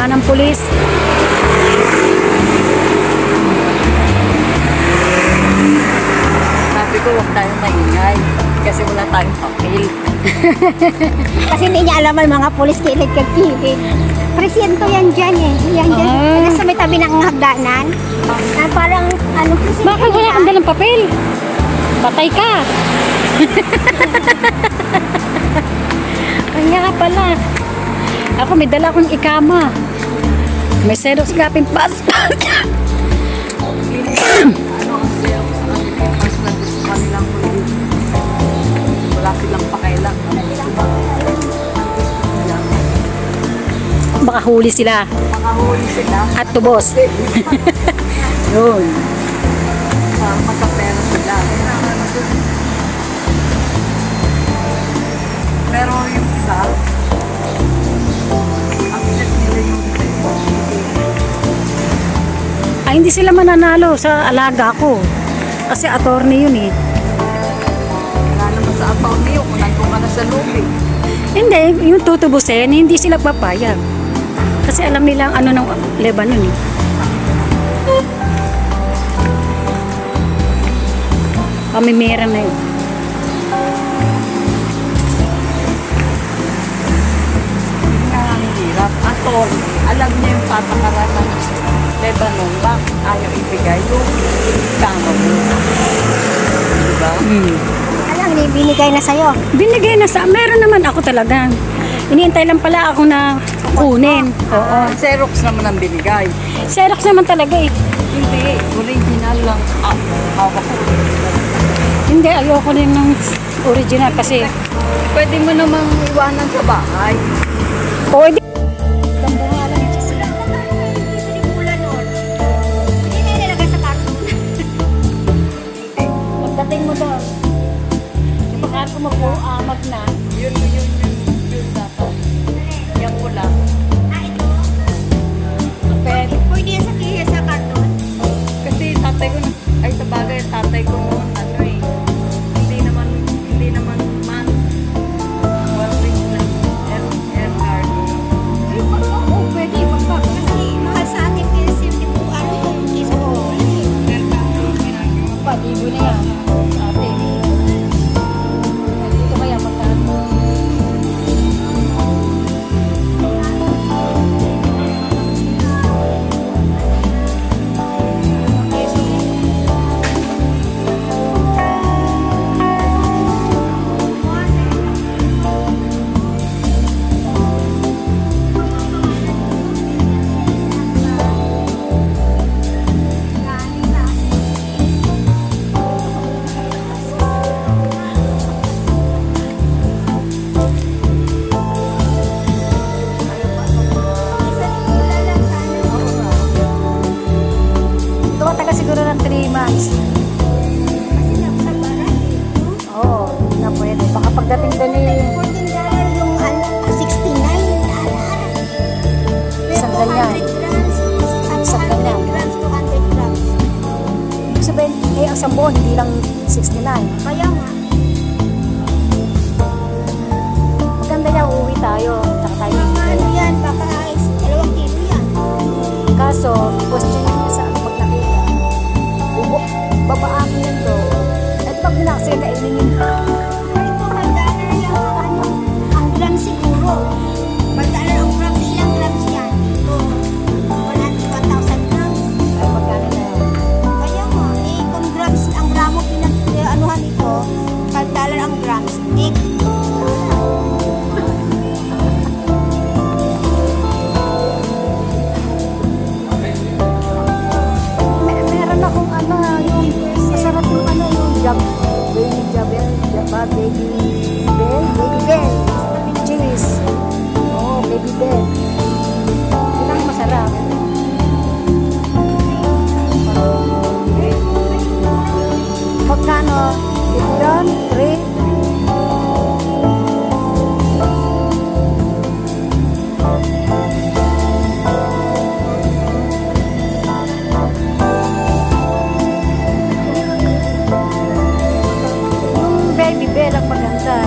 wala ng pulis. Sabi ko, huwag tayong maingay. Kasi wala tayong papel. Kasi hindi niya alam ang mga pulis kilid kagkilid. Presinto yan dyan eh. Yan dyan. Sa may tabi ng hagdanan. Parang ano presinto. Bakit wala kang dalang papel? Patay ka. Kanya nga pala. Ako may dala akong ikama. May Xerox copy passport. Wala silang pakailang. Baka huli sila. Makahuli sila. At tubos. Yun. Magkapera sila. Pero yung isa, ang ilat nila yung Ay, hindi sila mananalo sa alaga ko. Kasi attorney yun eh. wala naman sa attorney yun kung nandun ka na sa loob eh. Hindi, yung tutubusin, hindi sila papayag. Kasi alam nila ang ano ng Lebanon eh. Pamimira na yun. Ang hirap. Attorney, alam niya yung patakaran ng Lebanon, bakit ayaw ibigay yung kama mo. Diba? Alam, binigay na sa'yo. Binigay na sa, meron naman ako talaga. Iniintay lang pala ako na kunin. Oo. Xerox naman ang binigay. Xerox naman talaga eh. Hindi, original lang. Hawak ko. Hindi, ayoko rin ng original kasi Pwede mo namang iwanan sa bahay. o di. Pagdating mo doon, baka ko mag-uamag na. Yun dapat. Yan ko lang. Pwede. Pwede yan sa kiya sa karton. Kasi tatay ko na, ay sa bagay, tatay ko noon, ano eh, hindi naman man, well, rich na, LR. Pwede magpap. Kasi mahal sa atin kasi po ano yung kiso ko. Pag-ibo na yan. Ate. Dito kaya magkano? Tumatagal siguro ng 3 months. Kasi sa barat Oo, na pwede. Baka pagdating doon eh, $14 yung ano, $69. Isang ganyan. 200 grams. Isang ganyan. 200 grams, 200 grams. ibig sabihin, eh, ang isang buwan, hindi lang 69. Kaya nga. Maganda niya, uuwi tayo. Tsaka tayo Mga ano yan, baka 2 kilo yan. Kaso, question niya sa pag nakita. Babaangin yan to. At pag binaksin, kainin yun. Ito, $1 lang ano, ang gram siguro. $1 ang gram, ilang grams yan? Ito, 1,000 grams. Ay, magkano na yun? Kaya nga, eh, kung grams, ang gramo pinag-anuhan ito, $5 ang grams. Eh, Meron akong ano, yung masarap yung ano, yung baby jabel, baby bell, cheese. Oo, baby bell. Yun ang masarap. Magkano? Ito yun? 3? Yung baby bell ang maganda.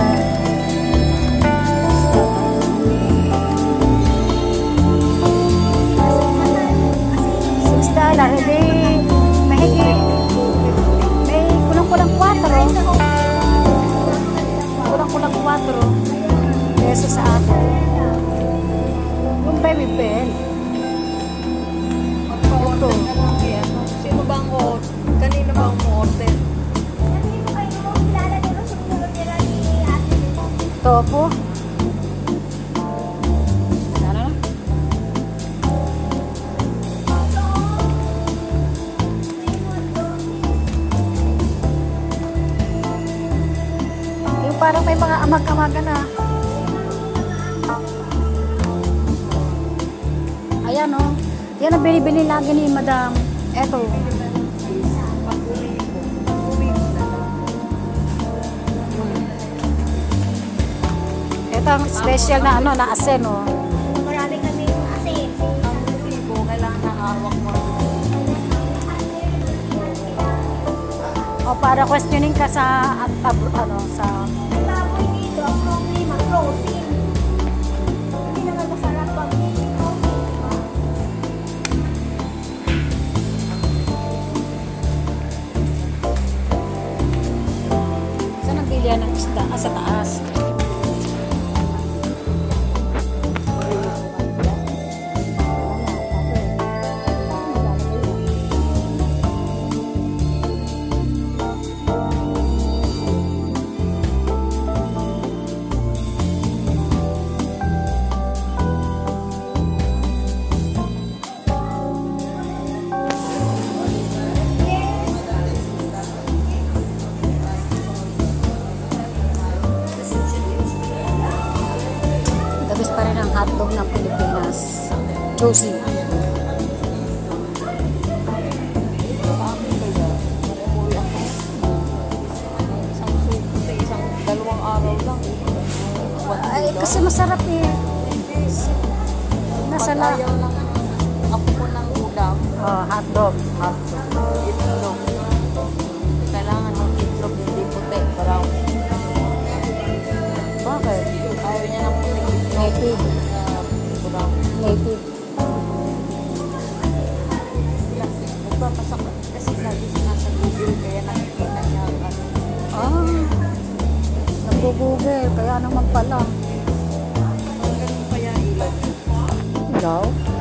Topo. Ano na? Yung parang may mga amag-amaga na. Ayan o. Yan ang binibili lagi ni Madam. Eto. Ito ang special na ano, na asen o. Marami kami asin. Kailangan na hawak mo. O para questioning ka sa ano sa Baboy dito, ang problema, frozen. Hindi naman masarap pag saan ang bilihan ng isda? Sa taas. Gabis pa rin ang hotdog ng Pilipinas. Juicy. Dalawang araw lang. Ay, kasi masarap eh. Nasa la. Ayaw lang ako po ng ulam. Oh, hotdog. Itlog. Kailangan ng itlog hindi puti. Brown. Bakit? Ayaw niya ng puti. Native. Brown. Native. Nagpapasak kasi lagi siya nasa Google kaya nakikita niya ang ano. Ah. Nag-google. Kaya naman pala. Ganun pa yan ilaw. Ilaw?